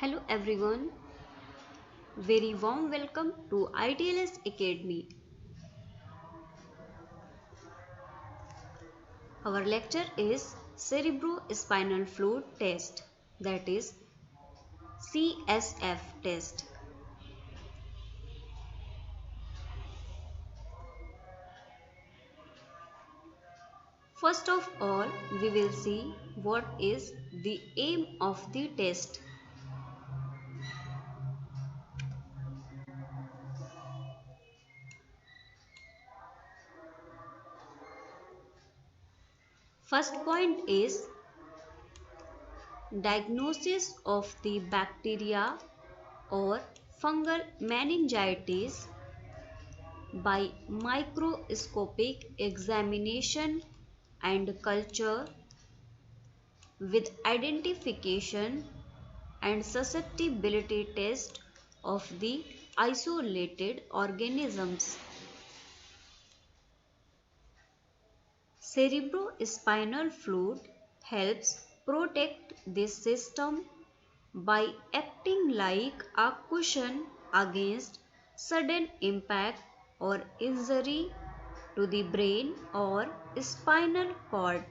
Hello everyone, very warm welcome to ITLS Academy. Our lecture is cerebrospinal fluid test, that is CSF test. First of all, we will see what is the aim of the test. First point is diagnosis of the bacteria or fungal meningitis by microscopic examination and culture with identification and susceptibility test of the isolated organisms. Cerebrospinal fluid helps protect this system by acting like a cushion against sudden impact or injury to the brain or spinal cord.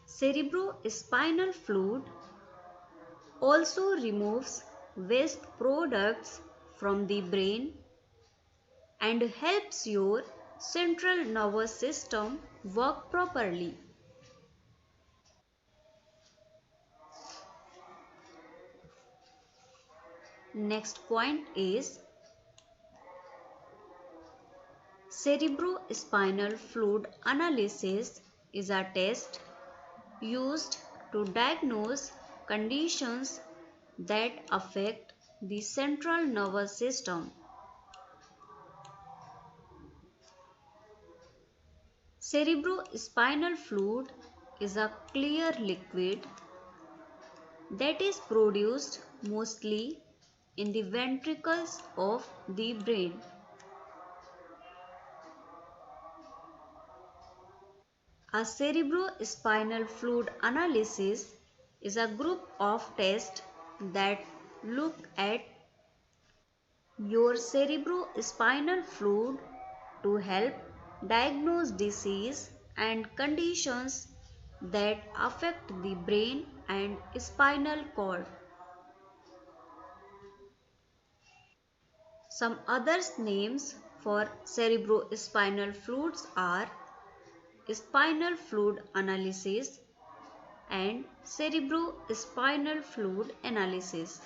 Cerebrospinal fluid also removes waste products from the brain and helps your central nervous system work properly. Next point is cerebrospinal fluid analysis is a test used to diagnose conditions that affect the central nervous system. Cerebrospinal fluid is a clear liquid that is produced mostly in the ventricles of the brain. A cerebrospinal fluid analysis is a group of tests that look at your cerebrospinal fluid to help diagnose disease and conditions that affect the brain and spinal cord. Some other names for cerebrospinal fluids are spinal fluid analysis and cerebrospinal fluid analysis.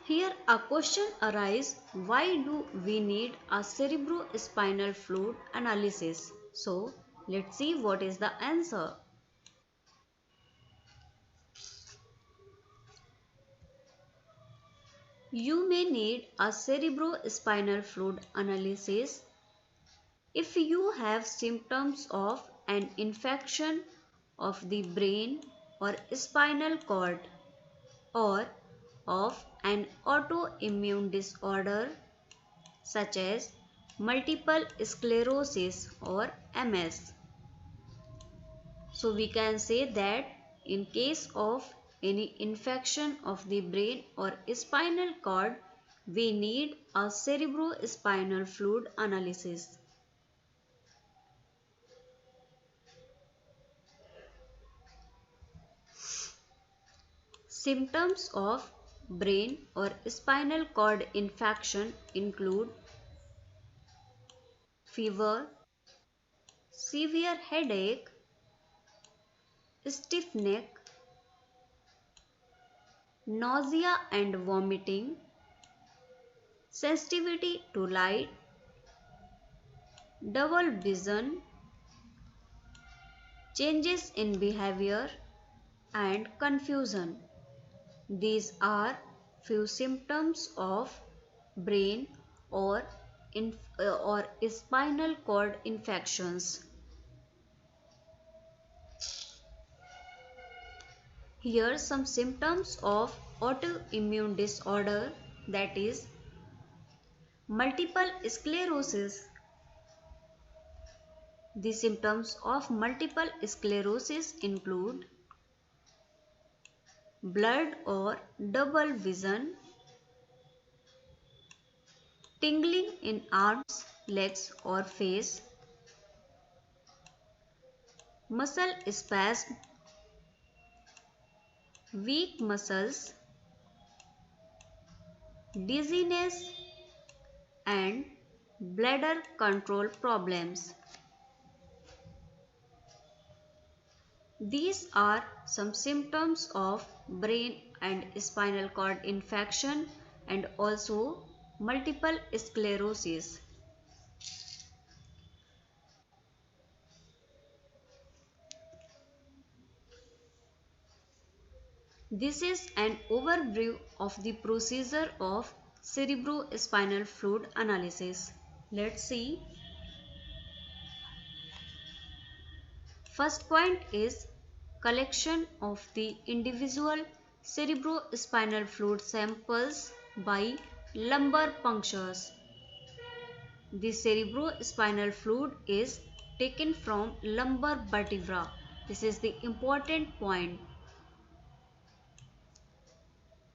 Here a question arises, why do we need a cerebrospinal fluid analysis? So let's see what is the answer. You may need a cerebrospinal fluid analysis if you have symptoms of an infection of the brain or spinal cord or of an autoimmune disorder such as multiple sclerosis or MS. So we can say that in case of any infection of the brain or spinal cord, we need a cerebrospinal fluid analysis. Symptoms of brain or spinal cord infection include fever, severe headache, stiff neck, nausea and vomiting, sensitivity to light, double vision, changes in behavior and confusion. These are few symptoms of brain or spinal cord infections. Here some symptoms of autoimmune disorder, that is multiple sclerosis. The symptoms of multiple sclerosis include blurred or double vision, tingling in arms, legs or face, muscle spasm, weak muscles, dizziness and bladder control problems. These are some symptoms of brain and spinal cord infection and also multiple sclerosis. This is an overview of the procedure of cerebrospinal fluid analysis. Let's see. First point is collection of the individual cerebrospinal fluid samples by lumbar punctures. The cerebrospinal fluid is taken from lumbar vertebra. This is the important point.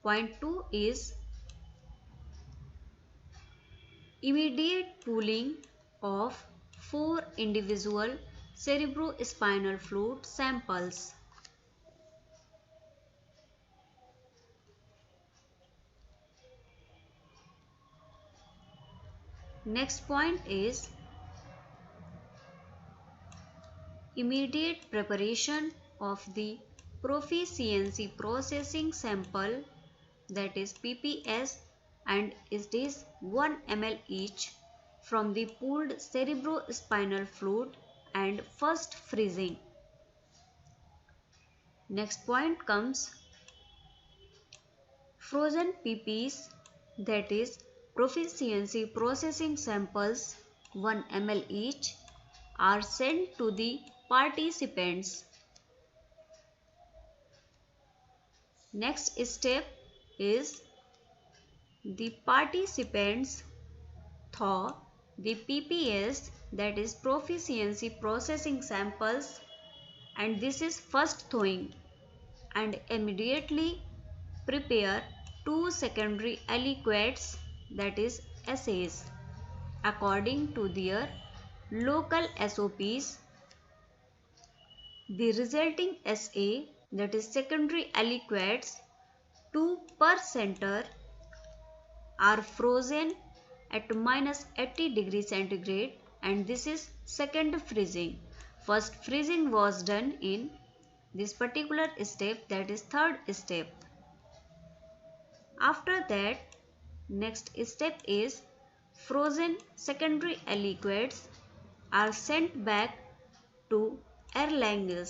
Point 2 is immediate pooling of 4 individual cerebrospinal fluid samples. Next point is immediate preparation of the proficiency processing sample, that is PPS, and it is 1 ml each from the pooled cerebrospinal fluid and first freezing. Next point comes frozen PPs, that is proficiency processing samples 1 ml each are sent to the participants. Next step is the participants thaw the PPS, that is proficiency processing samples, and this is first thawing, and immediately prepare 2 secondary aliquots, that is assays, according to their local SOPs. The resulting assay, that is secondary aliquots, 2 per center, are frozen at -80 degrees centigrade, and this is second freezing. First freezing was done in this particular step, that is third step. After that, next step is frozen secondary aliquots are sent back to Erlangen.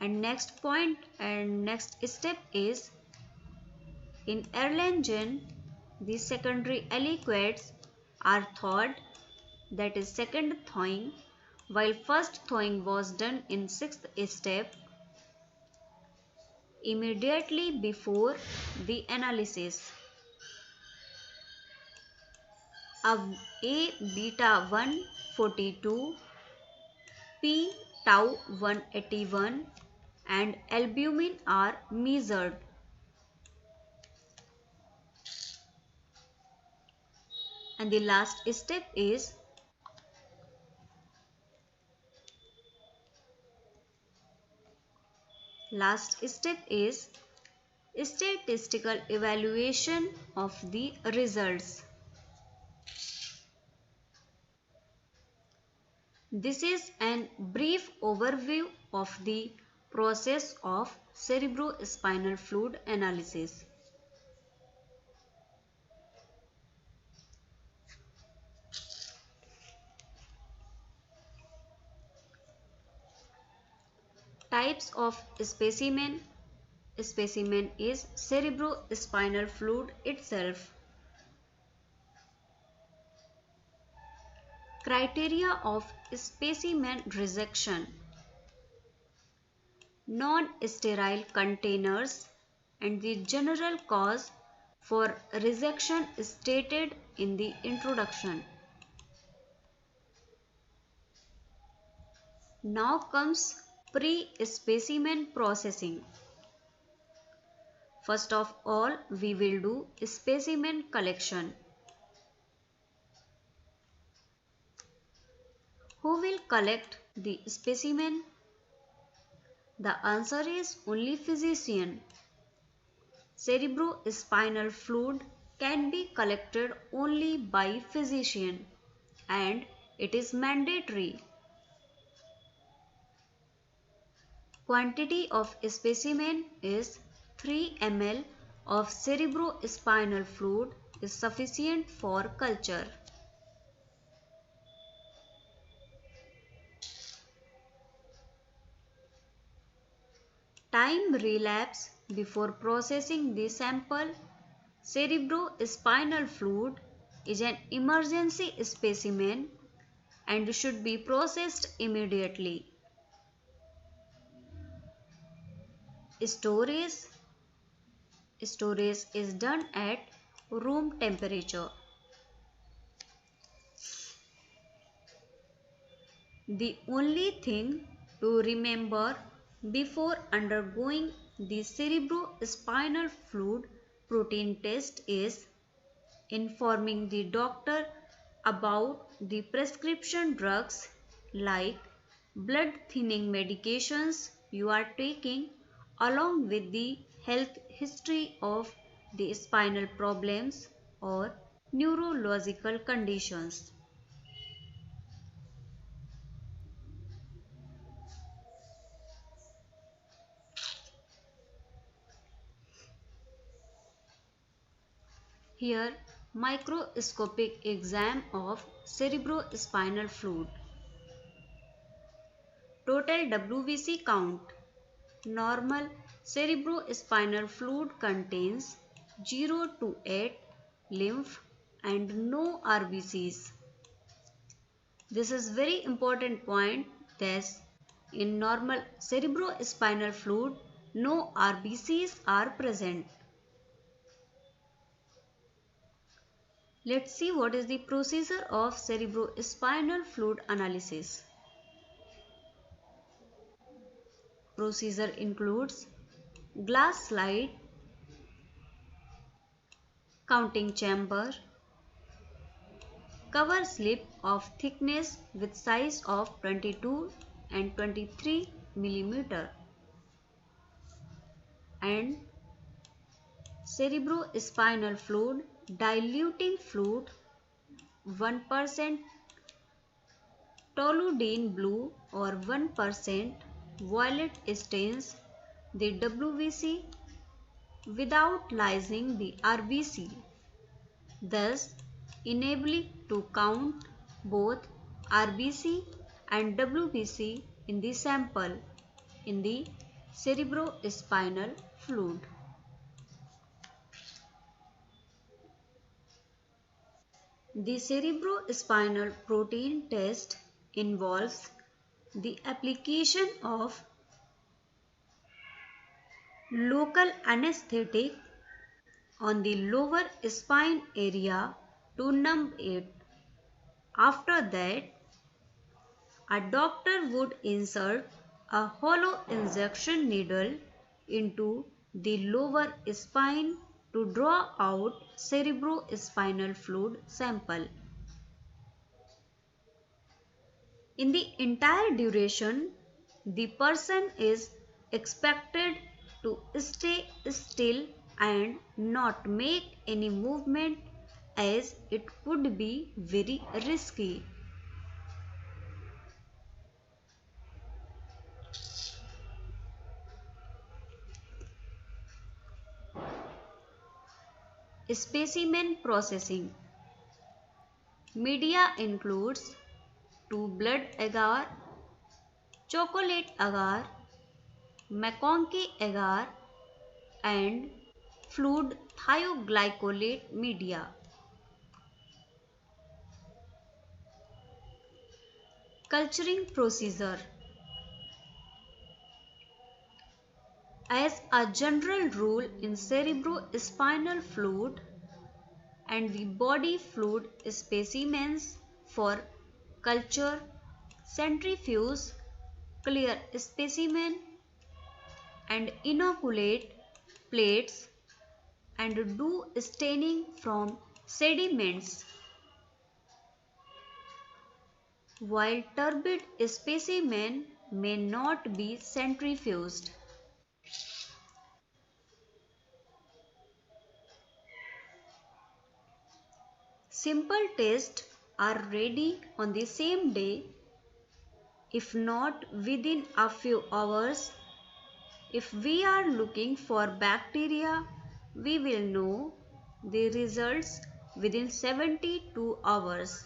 And next point and next step is in Erlangen the secondary aliquots are thawed, that is second thawing, while first thawing was done in sixth step immediately before the analysis. A beta 142, P tau 181 and albumin are measured. And the last step is statistical evaluation of the results. This is an brief overview of the process of cerebrospinal fluid analysis. Types of specimen. Specimen is cerebrospinal fluid itself. Criteria of specimen rejection. non-sterile containers, and the general cause for rejection stated in the introduction. Now comes pre-specimen processing. First of all, we will do specimen collection. Who will collect the specimen? The answer is only physician. Cerebrospinal fluid can be collected only by physician and it is mandatory. Quantity of specimen is 3 ml of cerebrospinal fluid is sufficient for culture. Time relapse before processing the sample. Cerebrospinal fluid is an emergency specimen and should be processed immediately. Storage is done at room temperature. The only thing to remember before undergoing the cerebrospinal fluid protein test is informing the doctor about the prescription drugs like blood thinning medications you are taking along with the health history of the spinal problems or neurological conditions. Here, microscopic exam of cerebrospinal fluid. Total WBC count. Normal cerebrospinal fluid contains 0 to 8 lymph and no RBCs. This is very important point that in normal cerebrospinal fluid no RBCs are present. Let's see what is the procedure of cerebrospinal fluid analysis. Procedure includes glass slide, counting chamber, cover slip of thickness with size of 22 and 23 mm and cerebrospinal fluid diluting fluid 1% toluidine blue or 1% violet stains the WBC without lysing the RBC, thus enabling to count both RBC and WBC in the sample in the cerebrospinal fluid. The cerebrospinal protein test involves the application of local anesthetic on the lower spine area to numb it. After that, a doctor would insert a hollow injection needle into the lower spine to draw out cerebrospinal fluid sample. In the entire duration, the person is expected to stay still and not make any movement as it could be very risky. Specimen processing. Media includes 2 blood agar, chocolate agar, McConkey agar and fluid thioglycolate media. Culturing procedure. As a general rule in cerebrospinal fluid and the body fluid specimens for culture, centrifuge, clear specimen and inoculate plates and do staining from sediments, while turbid specimen may not be centrifuged. Simple tests are ready on the same day, if not within a few hours. If we are looking for bacteria, we will know the results within 72 hours.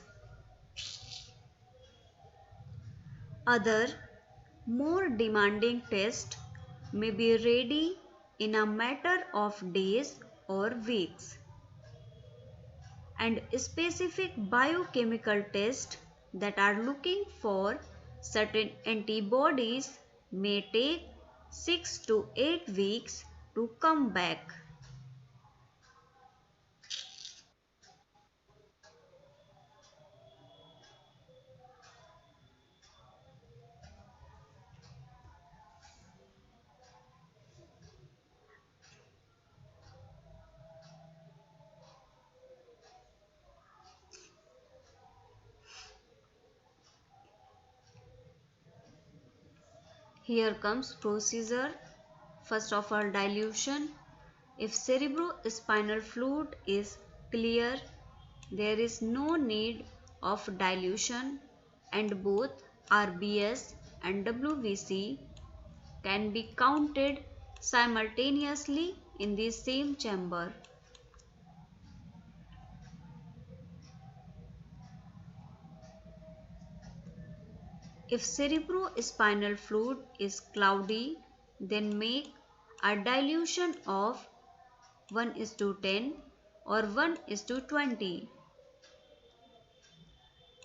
Other, more demanding tests may be ready in a matter of days or weeks, and specific biochemical tests that are looking for certain antibodies may take 6 to 8 weeks to come back. Here comes procedure. First of all, dilution. If cerebrospinal fluid is clear, there is no need of dilution and both RBS and WBC can be counted simultaneously in the same chamber. If cerebrospinal fluid is cloudy, then make a dilution of 1:10 or 1:20.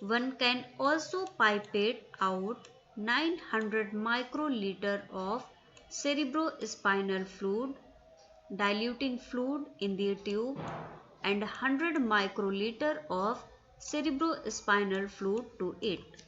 One can also pipette out 900 microliter of cerebrospinal fluid, diluting fluid in the tube, and 100 microliter of cerebrospinal fluid to it.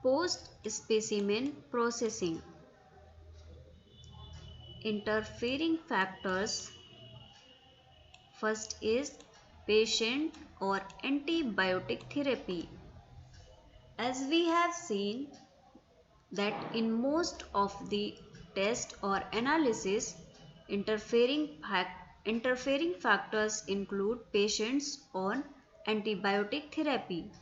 Post specimen processing. Interfering factors. First is patient or antibiotic therapy. As we have seen that in most of the test or analysis, interfering factors include patients on antibiotic therapy.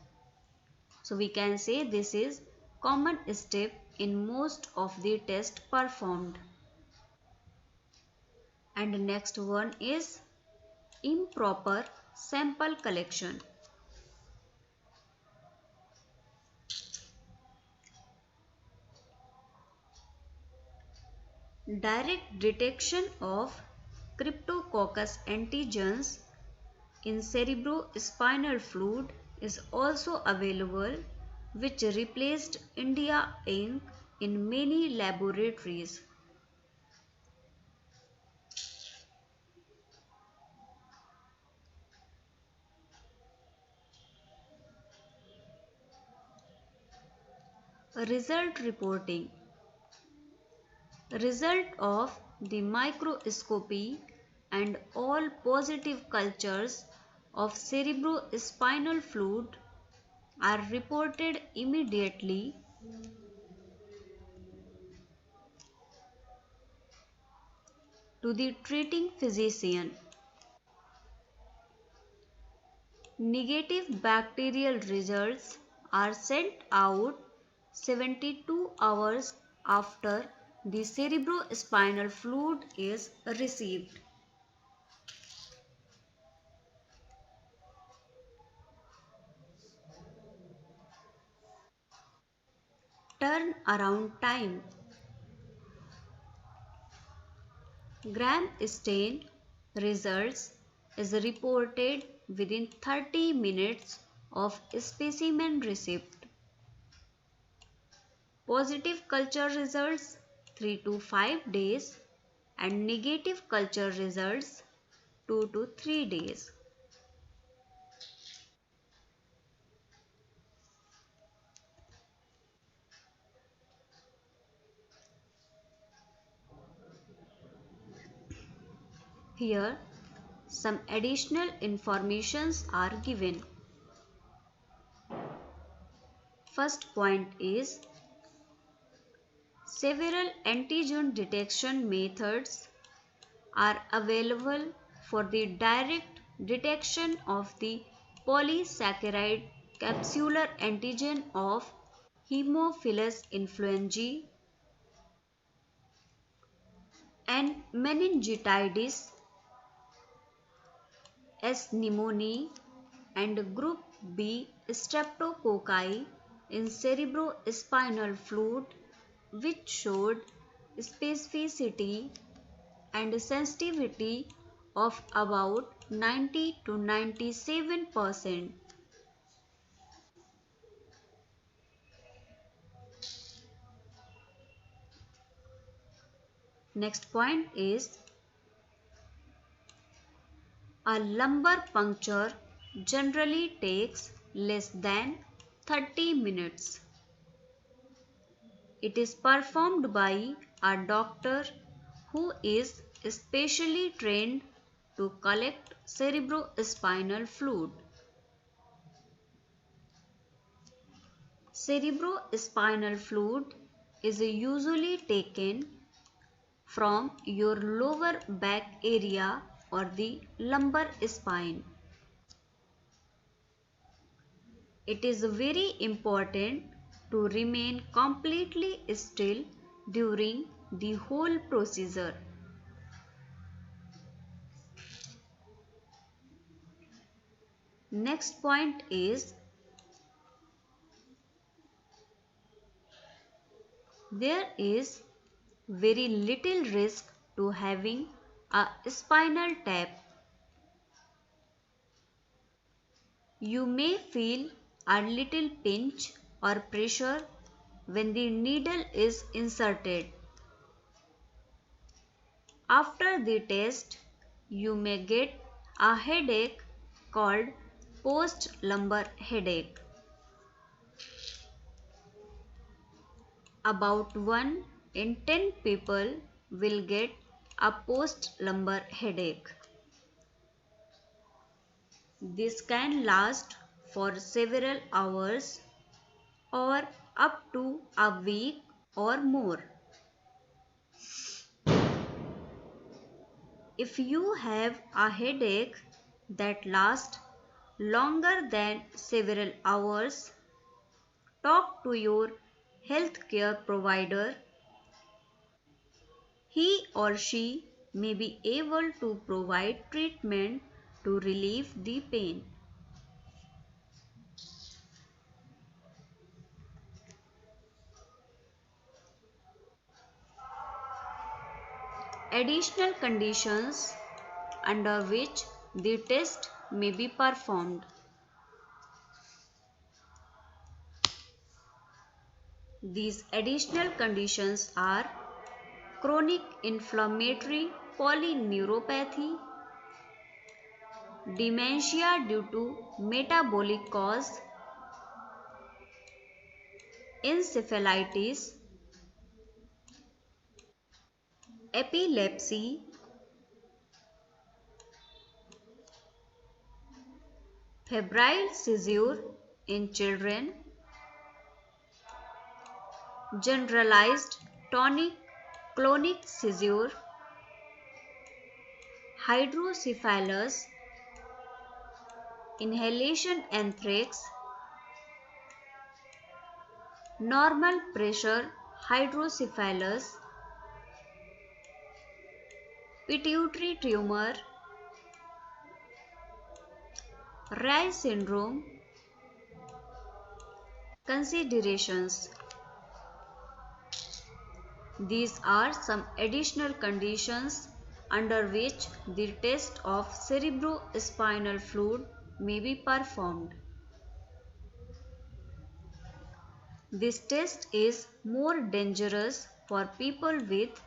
So we can say this is common step in most of the test performed. And next one is improper sample collection. Direct detection of Cryptococcus antigens in cerebrospinal fluid is also available, which replaced India Inc. in many laboratories. Result reporting. Result of the microscopy and all positive cultures of cerebrospinal fluid are reported immediately to the treating physician. Negative bacterial results are sent out 72 hours after the cerebrospinal fluid is received. Turnaround time. Gram stain results is reported within 30 minutes of specimen receipt. Positive culture results 3 to 5 days and negative culture results 2 to 3 days. Here some additional informations are given. First point is several antigen detection methods are available for the direct detection of the polysaccharide capsular antigen of Haemophilus influenzae and meningitis, S. pneumoniae and group B streptococci in cerebrospinal fluid, which showed specificity and sensitivity of about 90 to 97%. Next point is a lumbar puncture generally takes less than 30 minutes. It is performed by a doctor who is specially trained to collect cerebrospinal fluid. Cerebrospinal fluid is usually taken from your lower back area or the lumbar spine. It is very important to remain completely still during the whole procedure. Next point is there is very little risk to having a spinal tap. You may feel a little pinch or pressure when the needle is inserted. After the test, you may get a headache called post-lumbar headache. About 1 in 10 people will get a post-lumbar headache. This can last for several hours or up to a week or more. If you have a headache that lasts longer than several hours, talk to your healthcare provider. He or she may be able to provide treatment to relieve the pain. Additional conditions under which the test may be performed. These additional conditions are chronic inflammatory polyneuropathy, dementia due to metabolic cause, encephalitis, epilepsy, febrile seizure in children, generalized tonic-clonic seizure, hydrocephalus, inhalation anthrax, normal pressure hydrocephalus, pituitary tumor, Reye syndrome. Considerations. These are some additional conditions under which the test of cerebrospinal fluid may be performed. This test is more dangerous for people with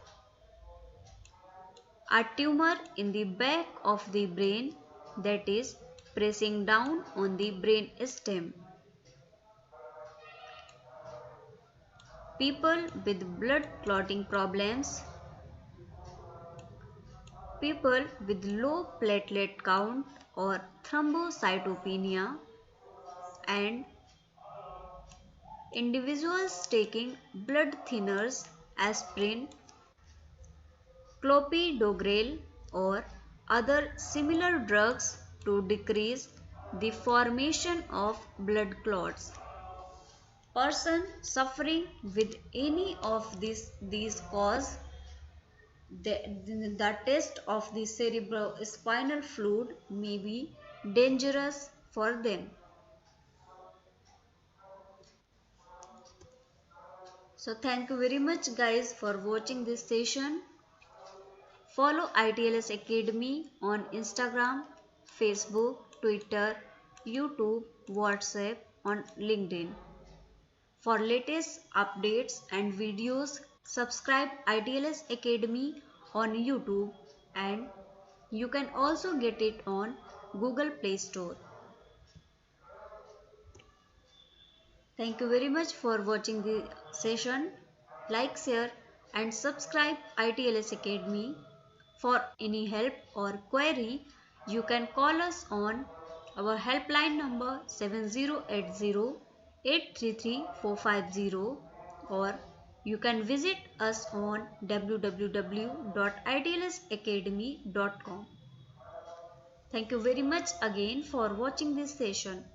a tumor in the back of the brain, that is, pressing down on the brain stem. People with blood clotting problems, people with low platelet count or thrombocytopenia, and individuals taking blood thinners, aspirin, clopidogrel, or other similar drugs to decrease the formation of blood clots. Person suffering with any of these cause the test of the cerebrospinal fluid may be dangerous for them. So thank you very much guys for watching this session. Follow ITLS Academy on Instagram, Facebook, Twitter, YouTube, WhatsApp, on LinkedIn. For latest updates and videos, subscribe ITLS Academy on YouTube, and you can also get it on Google Play Store. Thank you very much for watching the session. Like, share and subscribe ITLS Academy. For any help or query, you can call us on our helpline number 7080-833-450, or you can visit us on www.itlsacademy.com. Thank you very much again for watching this session.